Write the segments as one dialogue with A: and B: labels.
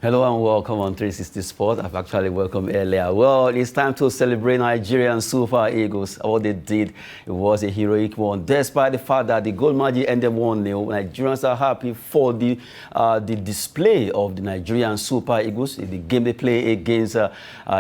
A: Hello and welcome on 360 Sport. I've actually welcomed earlier. Well, it's time to celebrate Nigerian Super Eagles. What they did, it was a heroic one. Despite the fact that the goal margin ended 1-0, Nigerians are happy for the display of the Nigerian Super Eagles in the game they play against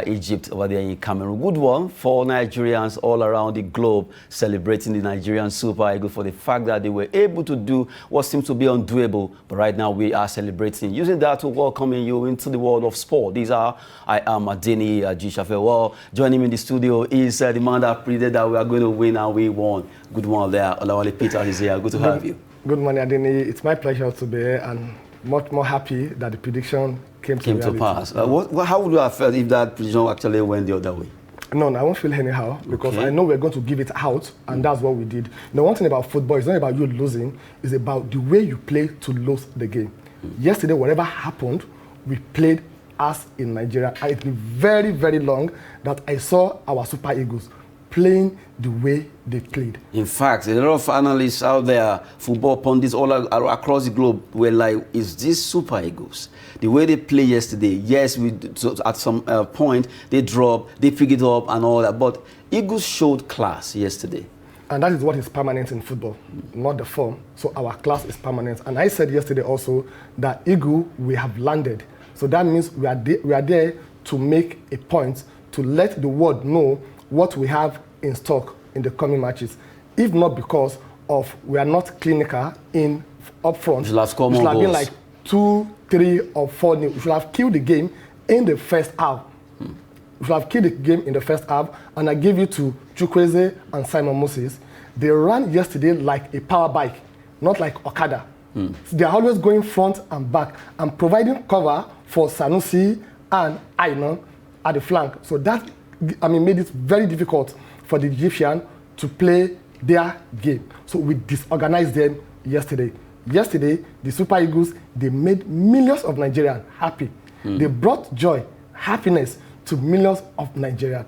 A: Egypt over there in Cameroon. Good one for Nigerians all around the globe celebrating the Nigerian Super Eagles for the fact that they were able to do what seems to be undoable. But right now we are celebrating, using that to welcome you into the world of sport. I am Adeni G. Well, joining me in the studio is the man that predicted that we are going to win, and we won. Good one there. Olawale Peter is here. Good to have you.
B: Good morning, Adeni. It's my pleasure to be here and much more happy that the prediction came to
A: pass. How would you have felt if that prediction actually went the other way?
B: No, I won't feel anyhow because I know we're going to give it out, and that's what we did. The one thing about football is not about you losing, it's about the way you play to lose the game. Yesterday, whatever happened, we played as in Nigeria, and it's been very, very long that I saw our Super Eagles playing the way they played.
A: In fact, a lot of analysts out there, football pundits all across the globe, were like, is this Super Eagles? The way they played yesterday, yes, at some point, they dropped, they picked it up and all that, but Eagles showed class yesterday.
B: And that is what is permanent in football, not the form. So our class is permanent. And I said yesterday also that Eagle, we have landed. So that means we are there to make a point, to let the world know what we have in stock in the coming matches. If not because of we are not clinical in up front, we should have been like 2, 3, or 4. We should have killed the game in the first half. We should have killed the game in the first half, and I give you to Chukwueze and Simon Moses. They ran yesterday like a power bike, not like Okada. So they are always going front and back and providing cover for Sanusi and Aina at the flank. So that, made it very difficult for the Egyptian to play their game. So we disorganized them yesterday. Yesterday, the Super Eagles, they made millions of Nigerians happy. They brought joy, happiness to millions of Nigerians.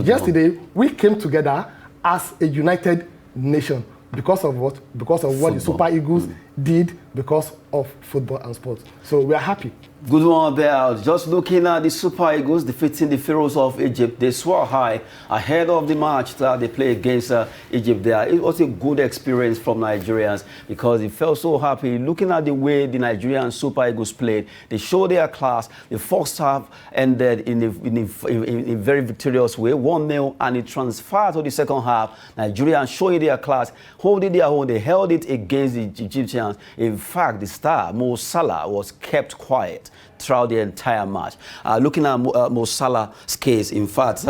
B: Yesterday, we came together as a united nation. Because of what? Because of what the Super Eagles did because of football and sports. So we are happy.
A: Good one there. Just looking at the Super Eagles defeating the Pharaohs of Egypt, they swore high ahead of the match that they play against Egypt there. It was a good experience from Nigerians because they felt so happy looking at the way the Nigerian Super Eagles played. They showed their class. The first half ended in a very victorious way, 1-0, and it transferred to the second half. Nigerians showing their class, holding their own. They held it against the Egyptians. In fact, the star, Mo Salah, was kept quiet throughout the entire match. Looking at Mo Salah's case, in fact,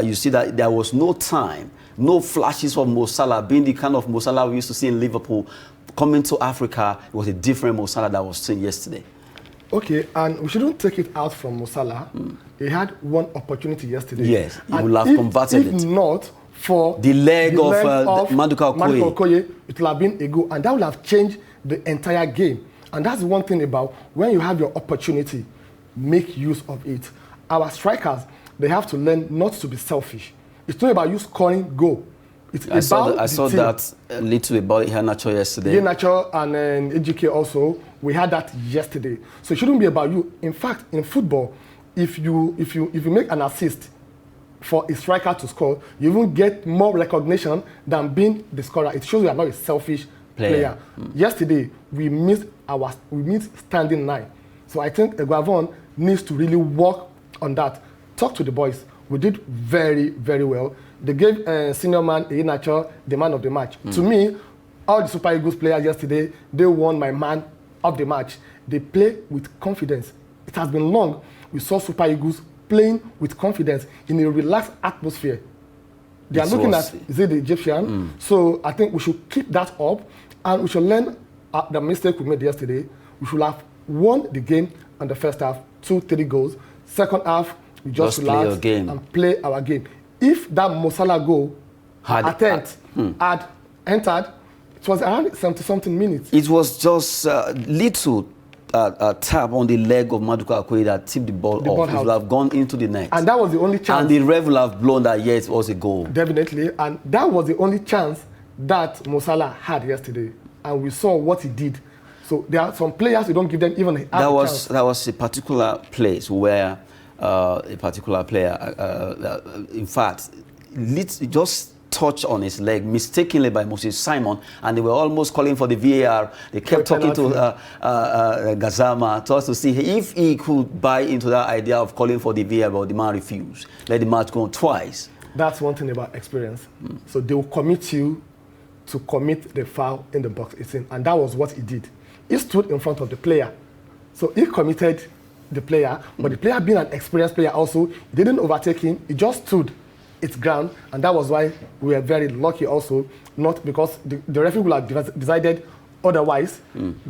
A: you see that there was no time, no flashes of Mo Salah being the kind of Mo Salah we used to see in Liverpool. Coming to Africa, it was a different Mo Salah that was seen yesterday.
B: Okay, and we shouldn't take it out from Mo Salah. He had one opportunity yesterday.
A: Yes, he would have converted it.
B: If not for
A: the leg of Maduka
B: Okoye, it would have been a goal, and that would have changed the entire game. And that's one thing about when you have your opportunity, make use of it. Our strikers, they have to learn not to be selfish. It's not about you scoring goal. It's I saw
A: that a little about Iheanacho yesterday.
B: Iheanacho and Ejike also, we had that yesterday. So it shouldn't be about you. In fact, in football, if you make an assist for a striker to score, you even get more recognition than being the scorer. It shows you are not a selfish player. Yesterday, we missed standing 9. So I think Eguavon needs to really work on that. Talk to the boys. We did very, very well. They gave senior man Iheanacho the man of the match. To me, all the Super Eagles players yesterday, they won my man of the match. They play with confidence. It has been long. We saw Super Eagles playing with confidence in a relaxed atmosphere. They are looking at the Egyptian. So I think we should keep that up, and we should learn the mistake we made yesterday. We should have won the game in the first half, 2-3 goals. Second half, we just relax and play our game. If that Mo Salah goal had entered, it was around 70-something minutes.
A: It was just little tap on the leg of Maduka Okoye that tipped the ball off. It would have gone into the net.
B: And that was the only chance.
A: And the ref will have blown that, yes, it was a goal.
B: Definitely. And that was the only chance that Mo Salah had yesterday. And we saw what he did. So there are some players you don't give them even a chance.
A: That was a particular place where a particular player, in fact, just touched on his leg mistakenly by Moses Simon, and they were almost calling for the VAR. They kept talking to Gazama to see if he could buy into that idea of calling for the VAR, but the man refused. Let the match go on twice.
B: That's one thing about experience. So they will commit you to commit the foul in the box 18, and that was what he did. He stood in front of the player. So he committed the player, but the player being an experienced player also, he didn't overtake him, he just stood its ground, and that was why we were very lucky also, not because the referee would have decided otherwise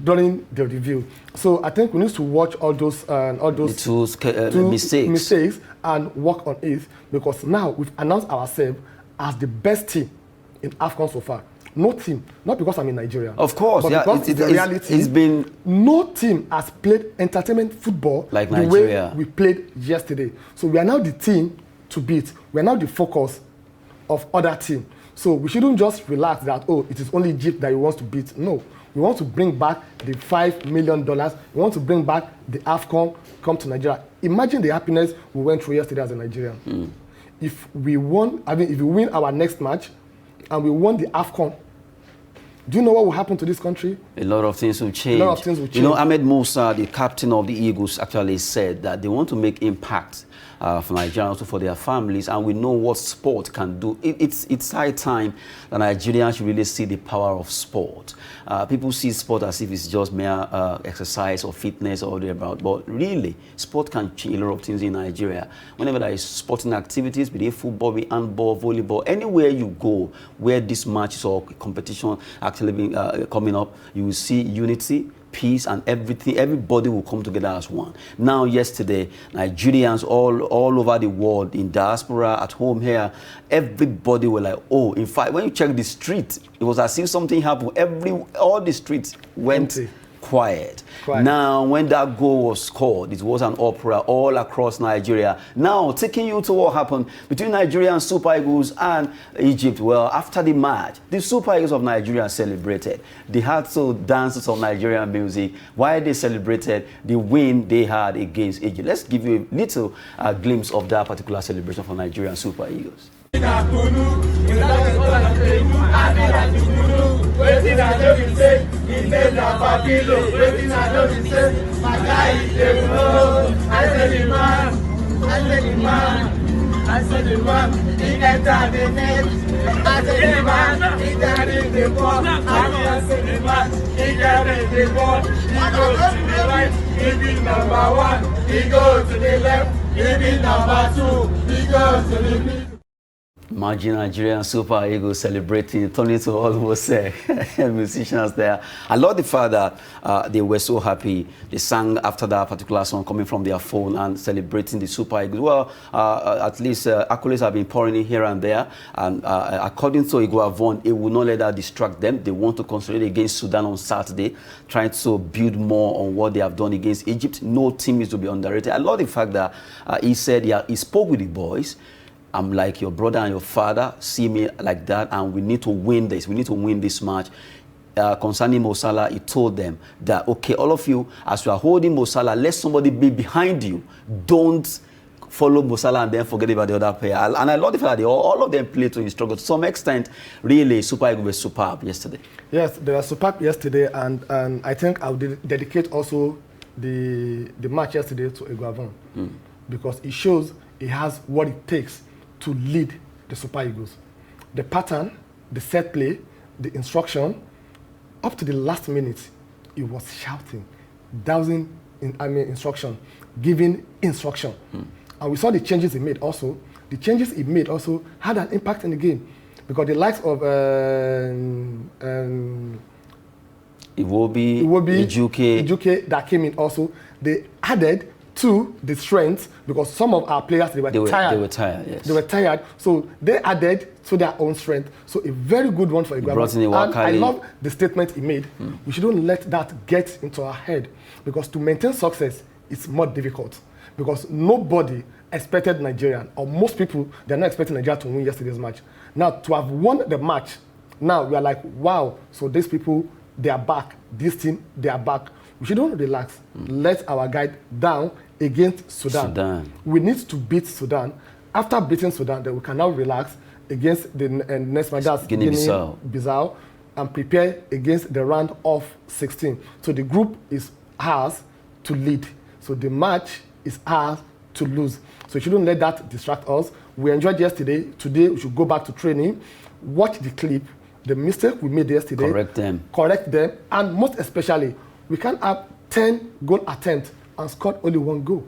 B: during the review. So I think we need to watch all those mistakes and work on it, because now we've announced ourselves as the best team in AFCON so far. No team, not because I'm in Nigeria.
A: Of course,
B: but because it's the reality.
A: It's been
B: no team has played entertainment football
A: like
B: the
A: Nigeria.
B: way we played yesterday. So we are now the team to beat. We are now the focus of other teams. So we shouldn't just relax that, oh, it is only Egypt that we want to beat. No, we want to bring back the $5 million. We want to bring back the AFCON, come to Nigeria. Imagine the happiness we went through yesterday as a Nigerian. If we won, if we win our next match and we won the AFCON, do you know what will happen to this country?
A: A lot of things will change.
B: A lot of things will change.
A: You know, Ahmed Musa, the captain of the Eagles, actually said that they want to make impact for Nigeria, also for their families, and we know what sport can do. It's high time that Nigerians should really see the power of sport. People see sport as if it's just mere exercise or fitness or thereabout, but really, sport can change a lot of things in Nigeria. Whenever there is sporting activities, be it football, be it handball, volleyball, anywhere you go where this matches or competition actually coming up, you will see unity, peace, and everything. Everybody will come together as one. Now, yesterday, Nigerians all over the world, in diaspora, at home here, everybody were like, oh, in fact, when you check the street, it was as if something happened. All the streets went quiet. Now, when that goal was scored, it was an opera all across Nigeria. Now, taking you to what happened between Nigerian Super Eagles and Egypt. Well, after the match, the Super Eagles of Nigeria celebrated. They had to dance to some Nigerian music while they celebrated the win they had against Egypt. Let's give you a little glimpse of that particular celebration for Nigerian Super Eagles. Imagine Nigerian Super Eagles celebrating, turning to almost musicians there. I love the fact that they were so happy. They sang after that particular song coming from their phone and celebrating the Super Eagles. Well, at least accolades have been pouring in here and there. And according to Iguavon, it will not let that distract them. They want to consolidate against Sudan on Saturday, trying to build more on what they have done against Egypt. No team is to be underrated. I love the fact that he said he spoke with the boys. I'm like your brother and your father, see me like that, and we need to win this. We need to win this match. Concerning Mo Salah, he told them that, okay, all of you, as you are holding Mo Salah, let somebody be behind you. Don't follow Mo Salah and then forget about the other player. And I love the fact that all of them played to instruct. To some extent, really, Super Eagles were superb yesterday. Yes,
B: they were superb yesterday, and I think I would dedicate also the match yesterday to Iguavon, because it shows he has what it takes to lead the Super Eagles. The pattern, the set play, the instruction, up to the last minute, he was shouting, dousing instruction, giving instruction. And we saw the changes he made also. The changes he made also had an impact in the game, because the likes of
A: Iwobi,
B: Ijuke that came in also, they added to the strength, because some of our players, they were tired.
A: They were tired, yes.
B: They were tired, so they added to their own strength. So a very good one for Iguavon. And I love the statement he made. We shouldn't let that get into our head, because to maintain success is more difficult, because nobody expected Nigeria, or most people, they're not expecting Nigeria to win yesterday's match. Now, to have won the match, now we are like, wow, so these people they are back. This team, they are back. We shouldn't relax. Let our guide down against Sudan. We need to beat Sudan. After beating Sudan, then we can now relax against the next match, that's
A: Guinea
B: Bissau, and prepare against the round of 16. So the group is ours to lead. So the match is ours to lose. So you shouldn't let that distract us. We enjoyed yesterday. Today we should go back to training, watch the clip, the mistake we made yesterday, correct them, and most especially, we can't have 10 goal attempts and scored only 1 goal.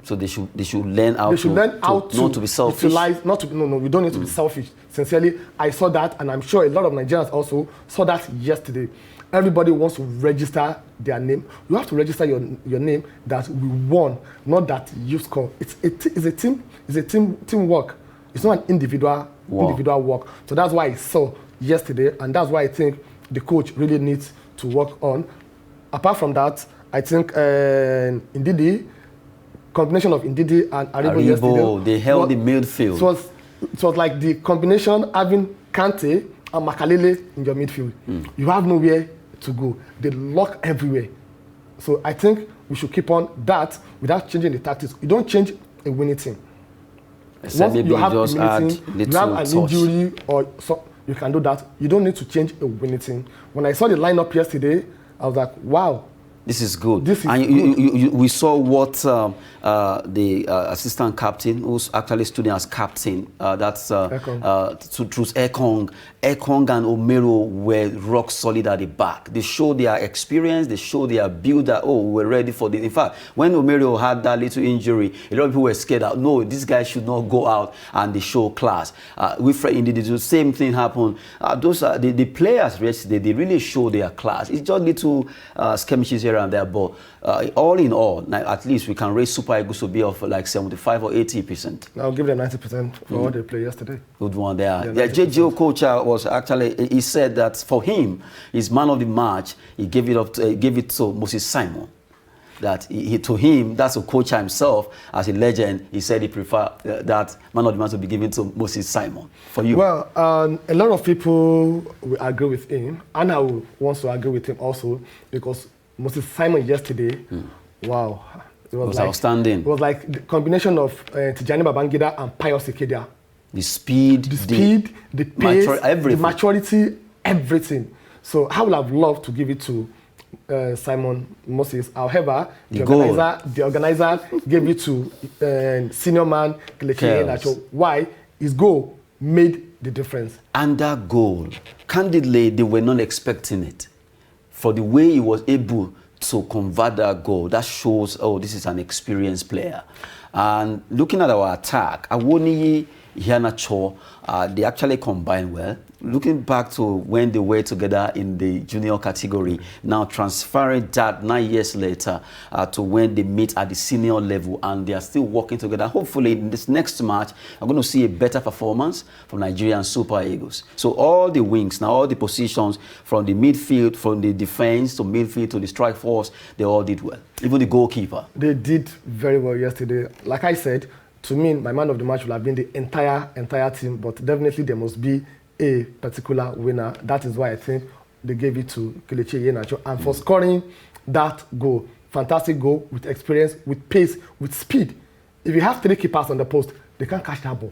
A: So they should learn how not to be selfish.
B: We don't need to be selfish. Sincerely, I saw that, and I'm sure a lot of Nigerians also saw that yesterday. Everybody wants to register their name. You have to register your name that we won, not that you score. It's a teamwork. It's not an individual work. So that's why I saw yesterday, and that's why I think the coach really needs to work on. Apart from that, I think Ndidi, combination of Ndidi and Aribo yesterday,
A: they held the midfield.
B: It was like the combination having Kante and Makalele in your midfield. You have nowhere to go. They lock everywhere. So I think we should keep on that without changing the tactics. You don't change a winning team. Once you have
A: just
B: a winning team, you have an injury or so, you can do that. You don't need to change a winning team. When I saw the lineup yesterday, I was like, wow.
A: This is good. We saw what the assistant captain, who's actually studying as captain, that's Truth Ekong and Omero were rock solid at the back. They showed their experience, they showed their build that, we're ready for this. In fact, when Omero had that little injury, a lot of people were scared that, no, this guy should not go out, and they show class. With Fred Ndidi, the same thing happened. Those are the players yesterday, they really show their class. It's just little skirmishes here and there, but all in all, at least we can raise Super Eagles to be of like 75 or 80%.
B: I'll give them 90% for what they played yesterday.
A: Good one there. The JJO coach was actually, he said that for him, his man of the match, he gave it to Moses Simon. That to him, that's a coach himself, as a legend, he said he preferred that man of the match to be given to Moses Simon. For you?
B: Well, a lot of people will agree with him, and I want to agree with him also, because Moses Simon yesterday, wow. It was like,
A: outstanding.
B: It was like the combination of Tijani Babangida and Pius Ikedia.
A: The speed,
B: the pace, the maturity, everything. So I would have loved to give it to Simon Moses. However, the organizer gave it to senior man Kelechi Iheanacho. Why? His goal made the difference.
A: And that goal, candidly, they were not expecting it. For the way he was able to convert that goal, that shows, this is an experienced player. And looking at our attack, Awoniyi, Iheanacho, they actually combine well. Looking back to when they were together in the junior category, now transferring that 9 years later to when they meet at the senior level, and they are still working together. Hopefully in this next match, I'm going to see a better performance from Nigerian Super Eagles. So all the wings, now all the positions from the midfield, from the defense to midfield to the strike force, they all did well. Even the goalkeeper.
B: They did very well yesterday. Like I said, to me, my man of the match will have been the entire team, but definitely there must be a particular winner. That is why I think they gave it to Kelechi Iheanacho. And for scoring that goal, fantastic goal, with experience, with pace, with speed. If you have 3 keepers on the post, they can't catch that ball.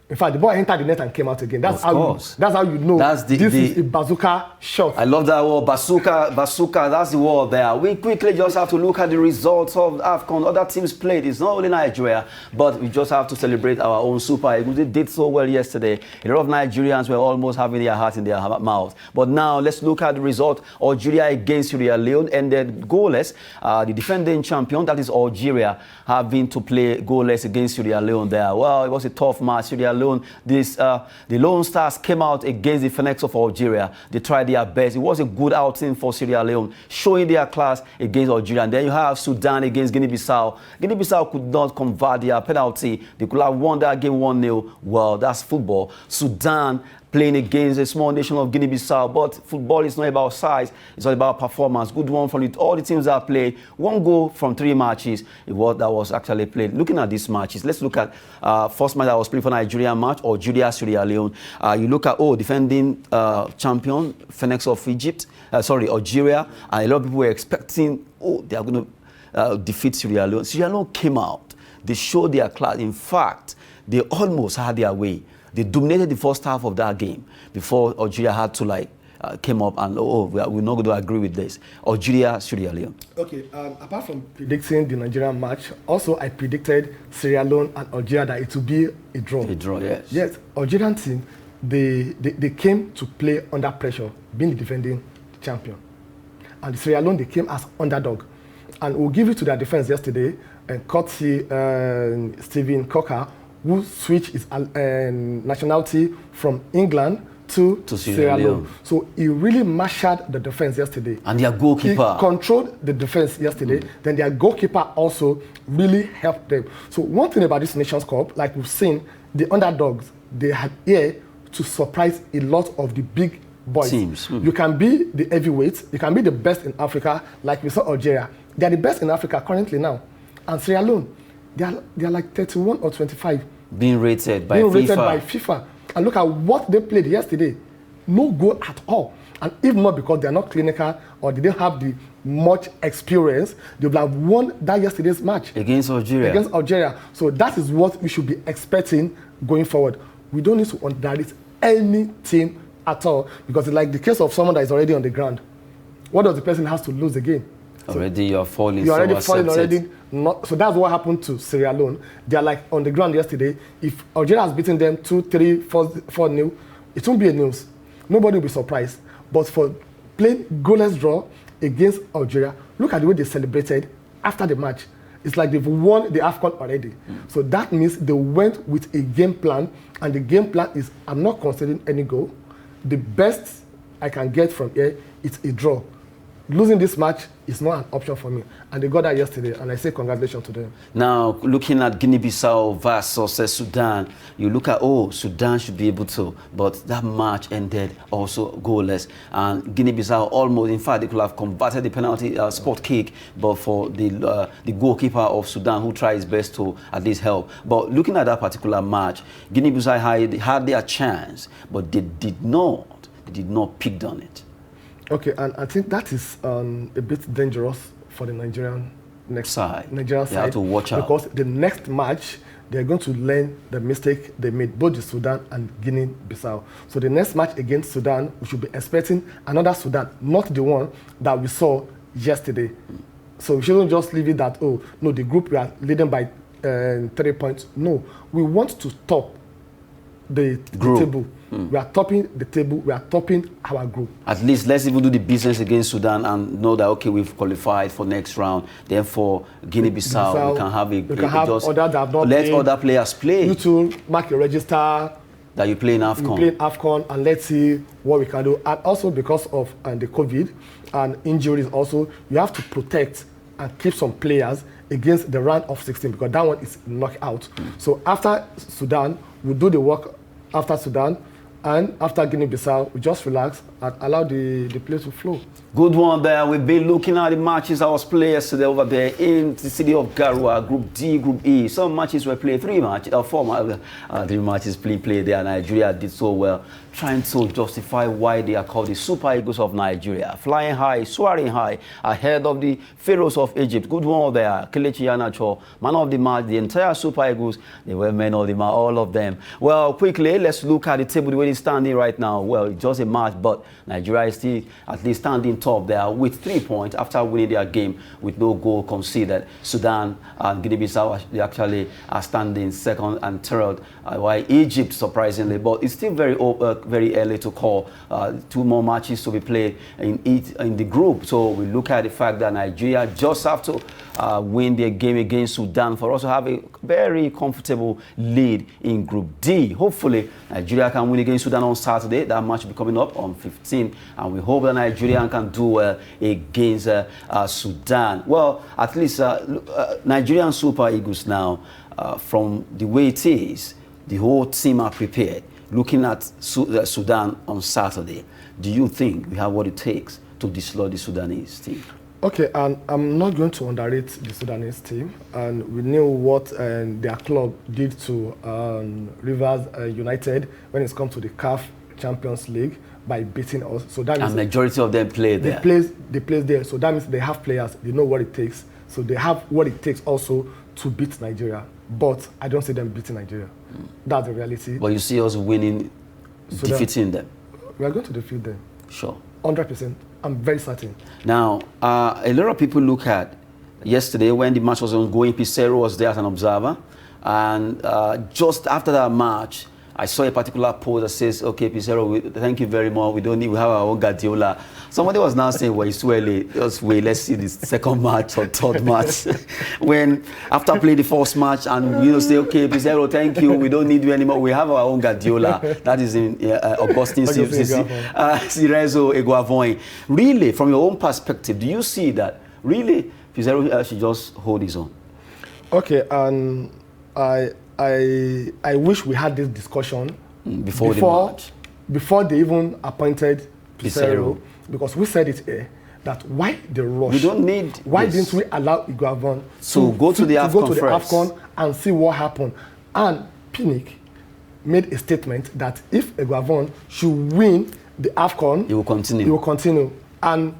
B: In fact, the ball entered the net and came out again. That's how you know this is a bazooka shot.
A: I love that word, bazooka, that's the word there. We quickly just have to look at the results of AFCON. Other teams played. It's not only Nigeria, but we just have to celebrate our own Super Eagles. They did so well yesterday. A lot of Nigerians were almost having their heart in their mouth. But now, let's look at the result. Algeria against Sierra Leone ended goalless. The defending champion, that is Algeria, having to play goalless against Sierra Leone there. Well, it was a tough match. Sierra Leone, the Lone Stars came out against the Phoenix of Algeria. They tried their best. It was a good outing for Sierra Leone, showing their class against Algeria. And then you have Sudan against Guinea Bissau. Guinea Bissau could not convert their penalty. They could have won that game 1-0. Well, that's football. Sudan playing against a small nation of Guinea-Bissau. But football is not about size, it's all about performance. Good one from all the teams that played. 1 goal from 3 matches that was actually played. Looking at these matches, let's look at first match that was played for Nigerian match, Algeria, Sierra Leone. You look at, defending champion, Phoenix of Egypt, Algeria, and a lot of people were expecting, they are going to defeat Sierra Leone. Sierra Leone came out. They showed their class. In fact, they almost had their way. They dominated the first half of that game before Algeria had to came up and we're not going to agree with this. Algeria, Sierra Leone. Okay,
B: apart from predicting the Nigerian match, also I predicted Sierra Leone and Algeria that it would be a draw.
A: A draw, yes.
B: Yes, Algerian team, they came to play under pressure, being the defending champion. And Sierra Leone, they came as underdog. And we'll give it to their defense yesterday, and Courtesy Stephen Cocker, who switched his nationality from England to Sierra Leone. So he really marshaled the defense yesterday.
A: And their goalkeeper.
B: He controlled the defense yesterday. Then their goalkeeper also really helped them. So one thing about this Nations Cup, like we've seen, the underdogs, they had here to surprise a lot of the big boys.
A: Teams.
B: You can be the heavyweights, you can be the best in Africa, like we saw Algeria. They are the best in Africa currently now. And Sierra Leone, they are like 31 or 25.
A: Being rated by FIFA.
B: And look at what they played yesterday. No goal at all. And if not because they are not clinical or they didn't have the much experience, they would have won that yesterday's match.
A: Against Algeria.
B: So that is what we should be expecting going forward. We don't need to underrate any team at all, because it's like the case of someone that is already on the ground. What does the person have to lose again?
A: Already you're falling.
B: You're already falling already. So that's what happened to Sierra Leone. They are like on the ground yesterday. If Algeria has beaten them 2-3, 4-0, it won't be a news. Nobody will be surprised. But for playing goalless draw against Algeria, look at the way they celebrated after the match. It's like they've won the AFCON already. So that means they went with a game plan, and the game plan is, I'm not considering any goal. The best I can get from here is a draw. Losing this match is not an option for me. And they got that yesterday, and I say congratulations to them.
A: Now, looking at Guinea-Bissau versus Sudan, you look at, Sudan should be able to, but that match ended also goalless. And Guinea-Bissau almost, in fact, they could have converted the penalty spot kick, but for the goalkeeper of Sudan, who tried his best to at least help. But looking at that particular match, Guinea-Bissau had their chance, but they did not pick on it.
B: Okay, and I think that is a bit dangerous for the Nigerian side. They have to watch out. Because the next match, they're going to learn the mistake they made, both the Sudan and Guinea-Bissau. So the next match against Sudan, we should be expecting another Sudan, not the one that we saw yesterday. So we shouldn't just leave it that, the group we are leading by 3 points. No, we want to top the table. We are topping the table. We are topping our group.
A: At least let's even do the business against Sudan and know that, okay, we've qualified for next round. Therefore, Guinea-Bissau, we can have let other players play.
B: You two mark your register.
A: That you play in AFCON.
B: You play in AFCON, and let's see what we can do. And also because of the COVID and injuries also, you have to protect and keep some players against the round of 16, because that one is knockout. So after Sudan, we'll do the work after Sudan. And after Guinea-Bissau, we just relax and allow the play to flow.
A: Good one there. We've been looking at the matches that was played yesterday over there in the city of Garua, Group D, Group E. Some matches were played, 3 matches, 3 matches played there. Nigeria did so well, trying to justify why they are called the Super Eagles of Nigeria. Flying high, soaring high, ahead of the Pharaohs of Egypt. Good one there. Kelechi Iheanacho, man of the match, the entire Super Eagles, they were men of the match, all of them. Well, quickly, let's look at the table, the way it's standing right now. Well, it's just a match, but Nigeria is still at least standing top there with 3 points after winning their game with no goal conceded. Sudan and Guinea-Bissau, they actually are standing second and third, while Egypt, surprisingly, but it's still very early to call. 2 more matches to be played in the group. So we look at the fact that Nigeria just have to win their game against Sudan for us to have a very comfortable lead in Group D. Hopefully, Nigeria can win against Sudan on Saturday. That match will be coming up on 15, and we hope that Nigeria can do well against Sudan. Well, at least Nigerian Super Eagles now, from the way it is, the whole team are prepared. looking at Sudan on Saturday, do you think we have what it takes to dislodge the Sudanese team?
B: Okay, and I'm not going to underrate the Sudanese team. And we knew what their club did to Rivers United when it's come to the CAF Champions League by beating us. So that means
A: and majority of them play there.
B: They play there. So that means they have players. They know what it takes. So they have what it takes also to beat Nigeria. But I don't see them beating Nigeria. That's the reality.
A: But you see us winning, defeating them.
B: We are going to defeat them.
A: Sure.
B: 100%. I'm very certain.
A: Now, a lot of people look at yesterday when the match was ongoing, Pizarro was there as an observer. And just after that match, I saw a particular post that says, okay, Pizarro, thank you very much. We have our own Guardiola. Somebody was now saying, well, it's too early. Just wait, let's see the second match or third match. When, after playing the first match and, say, okay, Pizarro, thank you. We don't need you anymore. We have our own Guardiola. That is in Augustine Cirezo Eguavoin. Really, from your own perspective, do you see that really Pizarro should just hold his own?
B: Okay, and I wish we had this discussion
A: before the match.
B: Before they even appointed Pizarro, because we said it here that why the rush?
A: We don't need.
B: Why didn't we allow Eguavoin
A: to go to the AFCON
B: and see what happened? And Pinnick made a statement that if Eguavoin should win the AFCON,
A: he will continue.
B: He will continue. And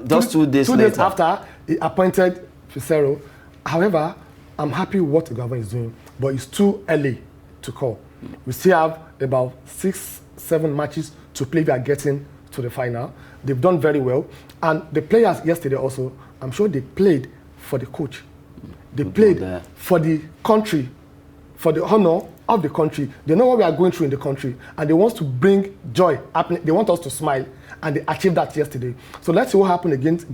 A: just 2 days later,
B: 2 days after, he appointed Pizarro. However, I'm happy with what Eguavoin is doing, but it's too early to call. We still have about 6-7 matches to play. We are getting to the final. They've done very well. And the players yesterday also, I'm sure they played for the coach. They played for the country, for the honor of the country. They know what we are going through in the country, and they want to bring joy. They want us to smile, and they achieved that yesterday. So let's see what happened against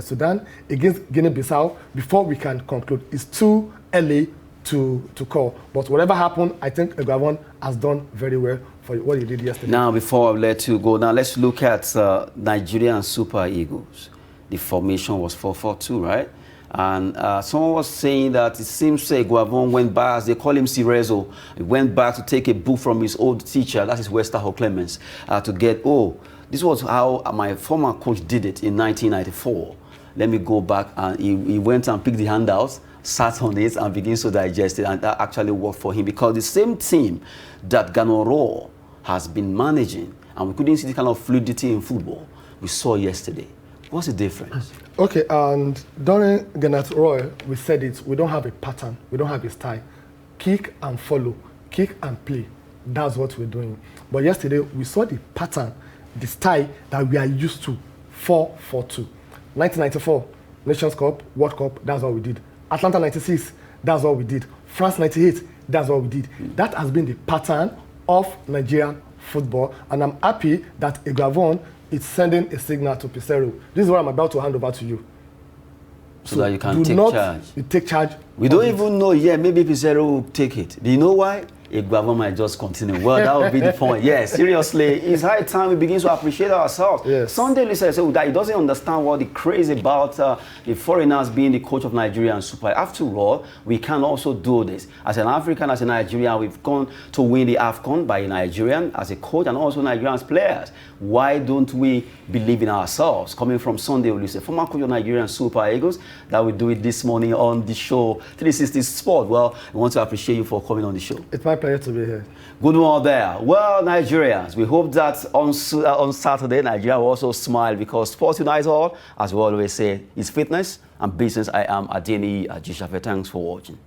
B: Sudan, against Guinea Bissau, before we can conclude. It's too early to call. But whatever happened, I think Eguavoin has done very well for what he did yesterday.
A: Now, before I let you go, now let's look at Nigerian Super Eagles. The formation was 4-4-2, right? And someone was saying that it seems Eguavoin went back, as they call him Cirezo, he went back to take a book from his old teacher, that is Westerho Clemens, to get, this was how my former coach did it in 1994. Let me go back, and he went and picked the handouts, sat on it and begins to digest it, and that actually worked for him, because the same team that Ganoro has been managing, and we couldn't see the kind of fluidity in football we saw yesterday. What's the difference?
B: Okay, and during Gennett Roy, we said it, we don't have a pattern, we don't have a style. Kick and follow, kick and play. That's what we're doing. But yesterday, we saw the pattern, the style that we are used to, 4-4-2. 1994, Nations Cup, World Cup, that's what we did. Atlanta 96, that's what we did. France 98, that's what we did. That has been the pattern of Nigerian football, and I'm happy that Eguavoin is sending a signal to Pizarro. This is what I'm about to hand over to you.
A: So that you can take charge.
B: You take charge.
A: We don't even know yet. Maybe Pizarro will take it. Do you know why? Eguavoin might just continue. Well, that would be the point. Yes, seriously, it's high time we begin to appreciate ourselves.
B: Yes.
A: Sunday said that he doesn't understand what the craze about the foreigners being the coach of Nigeria and Super. After all, we can also do this. As an African, as a Nigerian, we've gone to win the AFCON by a Nigerian as a coach and also Nigerian players. Why don't we believe in ourselves? Coming from Sunday Olise, former coach of Nigerian Super Eagles, that we do it this morning on the show 360 Sport. Well, we want to appreciate you for coming on the show.
B: It's my pleasure to be here.
A: Good one there. Well, Nigerians, we hope that on Saturday, Nigeria will also smile, because Sports Unites All, as we always say, is fitness and business. I am Adeni Ajishafe. Thanks for watching.